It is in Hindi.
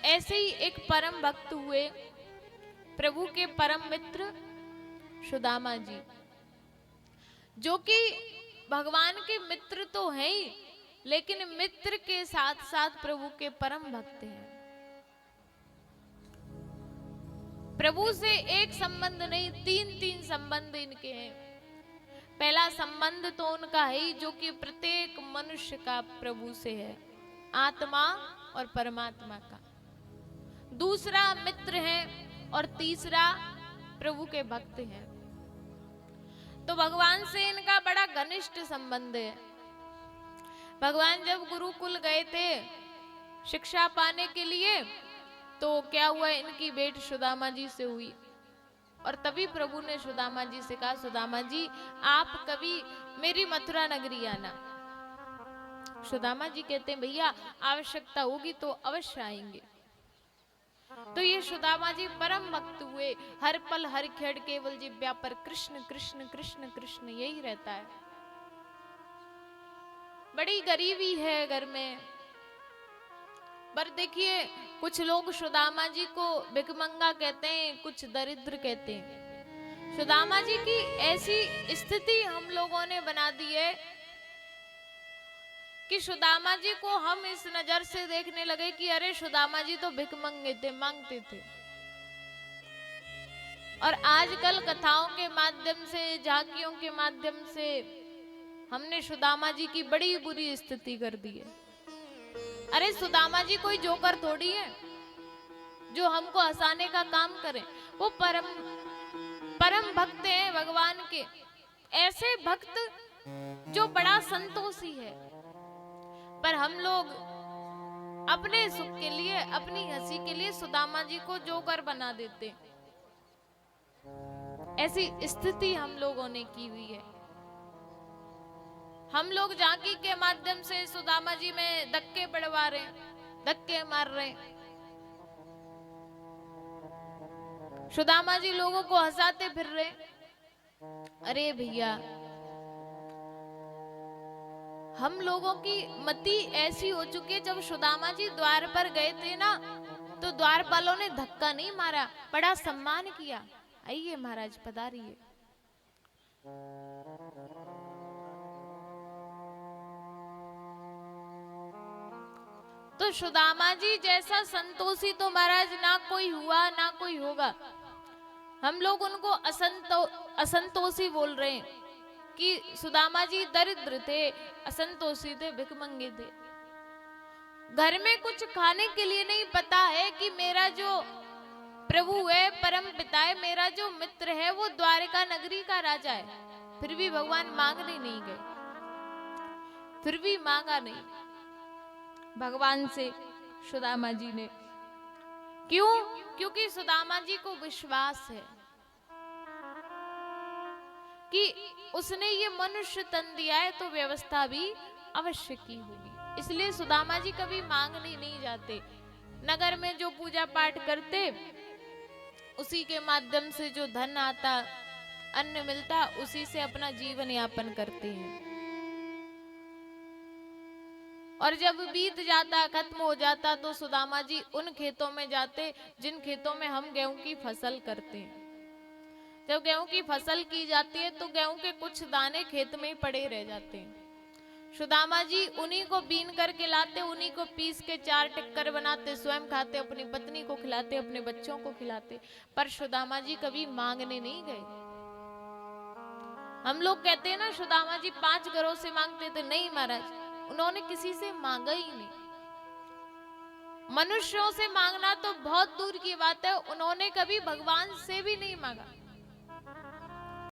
ऐसे ही एक परम भक्त हुए प्रभु के परम मित्र सुदामा जी, जो कि भगवान के मित्र तो हैं ही, लेकिन मित्र के साथ साथ प्रभु के परम भक्त हैं। प्रभु से एक संबंध नहीं, तीन तीन संबंध इनके हैं। पहला संबंध तो उनका है ही, जो कि प्रत्येक मनुष्य का प्रभु से है, आत्मा और परमात्मा का। दूसरा मित्र है और तीसरा प्रभु के भक्त हैं। तो भगवान से इनका बड़ा घनिष्ठ संबंध है। भगवान जब गुरुकुल गए थे शिक्षा पाने के लिए, तो क्या हुआ, इनकी भेंट सुदामा जी से हुई। और तभी प्रभु ने सुदामा जी से कहा, सुदामा जी आप कभी मेरी मथुरा नगरी आना। सुदामा जी कहते हैं, भैया आवश्यकता होगी तो अवश्य आएंगे। तो ये सुदामा जी परम भक्त हुए। हर पल हर खेड़ केवल जिब्या पर कृष्ण कृष्ण कृष्ण कृष्ण यही रहता है। बड़ी गरीबी है घर में, पर देखिए कुछ लोग सुदामा जी को भिखमंगा कहते हैं, कुछ दरिद्र कहते हैं। सुदामा जी की ऐसी स्थिति हम लोगों ने बना दी है कि सुदामा जी को हम इस नजर से देखने लगे कि अरे सुदामा जी तो भिखमंगे थे, मांगते थे। और आजकल कथाओं के माध्यम से, झांकियों के माध्यम से हमने सुदामा जी की बड़ी बुरी स्थिति कर दी है। अरे सुदामा जी कोई जोकर थोड़ी है जो हमको हंसाने का काम करें। वो परम भक्त हैं भगवान के, ऐसे भक्त जो बड़ा संतोषी है। पर हम लोग अपने सुख के लिए, अपनी हंसी के लिए सुदामा जी को जोकर बना देते। ऐसी स्थिति हम लोगों ने की हुई है। हम लोग झांकी के माध्यम से सुदामा जी में धक्के पड़वा रहे, धक्के मार रहे। सुदामा जी लोगों को हंसाते फिर रहे। अरे भैया, हम लोगों की मति ऐसी हो चुकी है, जब सुदामा जी द्वार पर गए थे ना, तो द्वारपालों ने धक्का नहीं मारा, बड़ा सम्मान किया। आइए महाराज पधारिए। तो सुदामा जी जैसा संतोषी तो महाराज ना कोई हुआ ना कोई होगा। हम लोग उनको असंतोषी बोल रहे हैं कि सुदामा जी दरिद्र थे, असंतोषी थे, भिखमंगे थे। घर में कुछ खाने के लिए नहीं, पता है कि मेरा जो प्रभु है, परम पिता है, मेरा जो मित्र है वो द्वारका नगरी का राजा है। फिर भी भगवान मांगने नहीं गए, फिर भी मांगा नहीं भगवान से सुदामा जी ने। क्यों? क्योंकि सुदामा जी को विश्वास है कि उसने ये मनुष्य तन दिया है तो व्यवस्था भी अवश्य की होगी। इसलिए सुदामा जी कभी मांगने नहीं जाते। नगर में जो पूजा पाठ करते, उसी के माध्यम से जो धन आता, अन्न मिलता, उसी से अपना जीवन यापन करते हैं। और जब बीत जाता, खत्म हो जाता, तो सुदामा जी उन खेतों में जाते जिन खेतों में हम गेहूं की फसल करते हैं। जब गेहूं की फसल की जाती है तो गेहूं के कुछ दाने खेत में ही पड़े रह जाते हैं। सुदामा जी उन्हीं को बीन करके लाते, उन्हीं को पीस के 4 टिक्कर बनाते, स्वयं खाते, अपनी पत्नी को खिलाते, अपने बच्चों को खिलाते। पर सुदामा जी कभी मांगने नहीं गए। हम लोग कहते हैं ना सुदामा जी 5 घरों से मांगते थे, नहीं महाराज, उन्होंने किसी से मांगा ही नहीं। मनुष्यों से मांगना तो बहुत दूर की बात है, उन्होंने कभी भगवान से भी नहीं मांगा।